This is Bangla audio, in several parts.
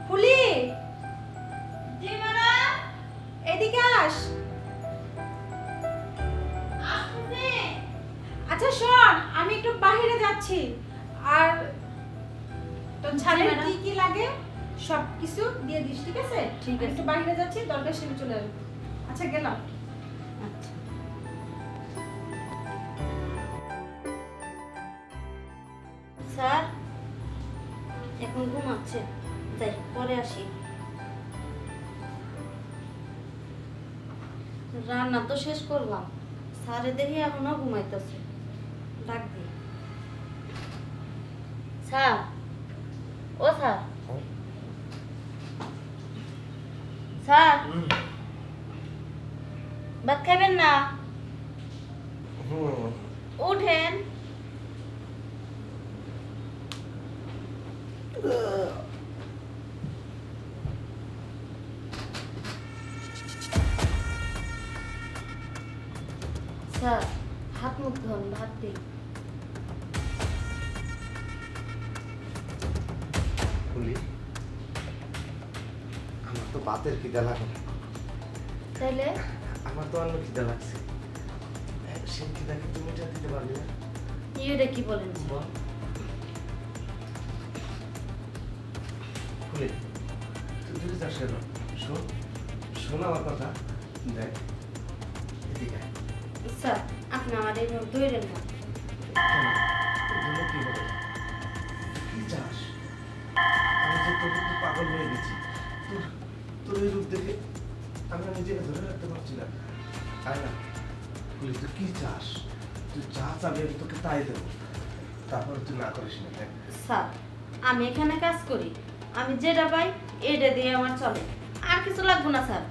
ফুলি, জি ম্যাডাম, এদিকে আস। আসুনে। আচ্ছা শোন, আমি একটু বাইরে যাচ্ছি, আর তোর ছাড়ে কি কি লাগে সব কিছু দিয়ে দিস, ঠিক আছে? ঠিক আছে, একটু বাইরে যাচ্ছি, দরকার সেটা চলে আসবে। আচ্ছা গেলাম। আচ্ছা স্যার এখন ঘুমাচ্ছে, যাই পরে আসি। রান্না তো শেষ করলাম, স্যারে দেখি এখনো ঘুমাইতেছে। ডাক দি। স্যার, ও স্যার, স্যার ভাত খাবেন না? উঠেন। স্যার হাত মুখ ধন, ভাত দিই। ফুলি, আমার তো ভাতের খিদা লাগে না। তাইলে আমার তো অন্য খিদা লাগছে। সেই খিদাকে তুমি এটা দিতে পারবে না? ইউরে কি বলেন? বল। ফুলি, তুই দূরে যাস কেন? শোন, শোন আমার কথা। দেখ, এদিকে আয়। স্যার আপনি আমার এই রোগ ধরেন না। কেন? তোর জন্য কি হবে? কি চাস? আমি যে তোর প্রতি পাগল হয়ে গেছি। তোর তোর এই রূপ দেখে আমি নিজেকে ধরে রাখতে পারছি না। তাই না? ফুলি, তুই কি চাস? তুই যা চাবি আমি তোকে তাই দেবো। তারপর তুই না করিস না। দেখ, স্যার আমি এখানে কাজ করি, আমি যেটা পাই এটা দিয়ে আমার চলে, আর কিছু লাগবে না স্যার।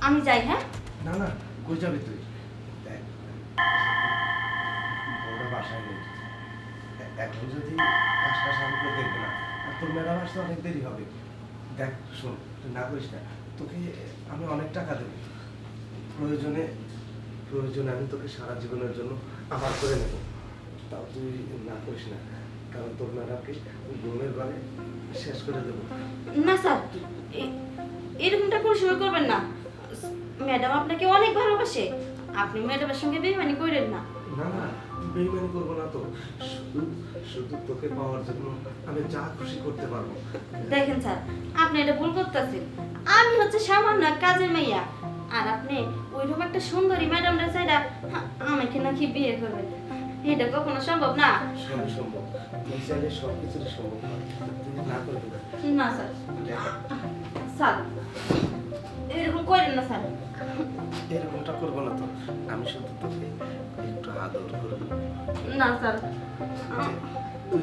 আমি যাই। হ্যাঁ না না, কই যাবি তুই? দেখ, বউটা বাসায় নেই। এখন যদি কাজটা সামনে করে দেখবে না, আর তোর ম্যাডাম আসতে অনেক দেরি হবে। দেখ শোন, তুই না করিস না। তোকে আমি অনেক টাকা দেবো। প্রয়োজনে প্রয়োজনে আমি তোকে সারা জীবনের জন্য আমার করে নেব। তাও তুই না করিস না, কারণ তোর ম্যাডামকে ঘুমের ঘরে শেষ করে দেবো। না স্যার, এরকমটা কোনো সময় করবেন না। ম্যাডাম আপনাকে অনেক ভালোবাসে, আপনি ম্যাডামের সঙ্গে বেইমানি করেন না। না না, বেইমানি করবো না তো। শুধু শুধু তোকে পাওয়ার জন্য আমি যা খুশি করতে পারবো। দেখেন স্যার, আপনি এটা ভুল করতেছেন। আমি হচ্ছে সামান্য এক কাজের মেইয়া, আর আপনি ওইরকম একটা সুন্দরী ম্যাডামরা চাইরা আমাকে নাকি বিয়ে করবেন, এটা কখনো সম্ভব না। সবই সম্ভব, তুই চাইলে সব কিছুই সম্ভব হয়। তুই না করবি না। না স্যার, স্যার এরকম করেন না স্যার। এরকমটা করবো না তো। আমি শুধু তোকে একটু আদর করবো। না স্যার,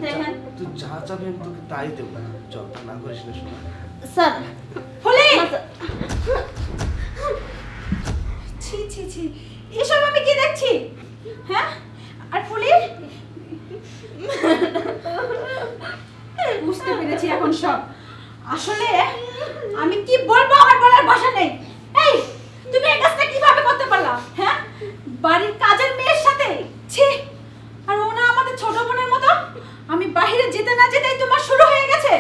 দেখেন তুই যা চাবি আমি তোকে তাই দেবো। চলটা না করিস না শোনা। স্যার। ফুলি, না, স্যার। ছি ছি ছি, এসব আমি কি দেখছি? হ্যাঁ, আর ফুলি, বুঝতে পেরেছি এখন সব। আসলে আমি কি বলবো, আমার বলার ভাষা নেই। এই, তুমি এই কাজটা কিভাবে করতে পারলা? হ্যাঁ, বাড়ির কাজের মেয়ের সাথে? ছি, আর ও না আমাদের ছোট বোনের মতো। আমি বাইরে যেতে না যেতেই তোমার শুরু হয়ে গেছে।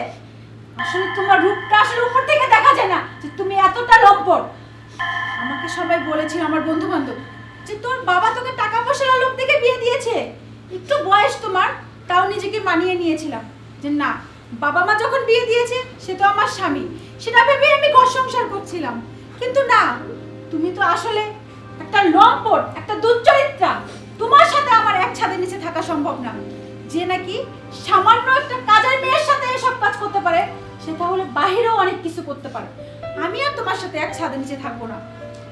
আসলে তোমার রূপটা আসলে উপর থেকে দেখা যায় না যে তুমি এতটা লম্পট। আমাকে সবাই বলেছিল, আমার বন্ধু বান্ধব, যে তোর বাবা তোকে টাকা পয়সার লোক থেকে বিয়ে দিয়েছে। একটু বয়স তোমার, তাও নিজেকে মানিয়ে নিয়েছিলাম যে না, বাবা মা যখন বিয়ে দিয়েছে সে তো আমার স্বামী, সেটা ভেবে আমি ঘর সংসার করছিলাম। কিন্তু না, তুমি তো আসলে একটা লম্পট, একটা দুশ্চরিত্রা। তোমার সাথে আমার এক ছাদের নিচে থাকা সম্ভব না। যে নাকি সামান্য একটা কাজের মেয়ের সাথে এসব কাজ করতে পারে, সে তাহলে বাহিরেও অনেক কিছু করতে পারে। আমি আর তোমার সাথে এক ছাদের নিচে থাকবো না।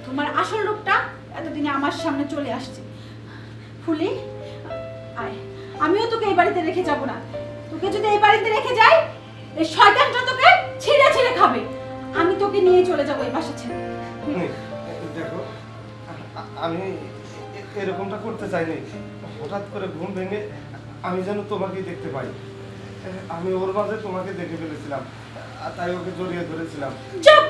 তোমার আসল রূপটা এতদিনে আমার সামনে চলে আসছে। ফুলি, আয়, আমিও তোকে এই বাড়িতে রেখে যাব না। তোকে যদি এই বাড়িতে রেখে যাই, এই শয়তানটা তোকে ছিঁড়ে ছিঁড়ে খাবে। আমি তোকে নিয়ে চলে যাবো এই বাসা ছেড়ে। দেখো, আমি এরকমটা করতে চাইনি। হঠাৎ করে ঘুম ভেঙে আমি যেন তোমাকেই দেখতে পাই। আমি ওর মাঝে তোমাকে দেখে ফেলেছিলাম, তাই ওকে জড়িয়ে ধরেছিলাম। চুপ!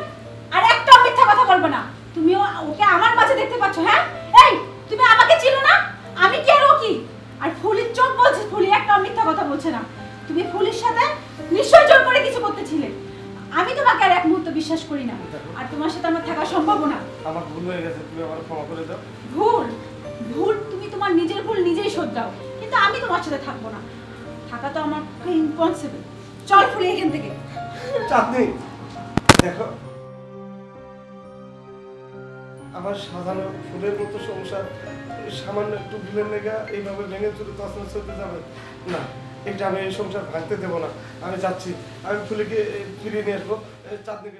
আর একটা মিথ্যা কথা বলবে না। তুমি ওকে আমার মাঝে দেখতে পাচ্ছ? হ্যাঁ, এই তুমি আমাকে চিনো না? আমি কি আর ও কি? আর ফুলির চোখ বলছে ফুলি একটা মিথ্যা কথা বলছে না। তুমি ফুলির সাথে নিশ্চয় জোর করে কিছু কিছু করতেছিলে। আমি তোমাকে আর এক মুহূর্ত বিশ্বাস করি না, আর তোমার সাথে আমার থাকা সম্ভব না। আমার ভুল হয়ে গেছে, তুমি আমার ক্ষমা করে দাও। ভুল ভুল তুমি তোমার নিজের ভুল নিজেই শোধরাও, কিন্তু আমি তোমার সাথে থাকবো না। থাকা তো আমার পক্ষে ইম্পসিবল। চল ফুলে এখান থেকে। চাঁদনি, দেখো আমার সাজানো ফুলের মতো সংসার সামান্য একটু ভুলের লেগা এইভাবে ভেঙে চুরে তছনছ হতে যাবে না। এটা আমি এই সংসার ভাঙতে দেবো না। আমি যাচ্ছি, আমি ফুলেকে ফিরিয়ে নিয়ে আসবো। চাঁদনিকে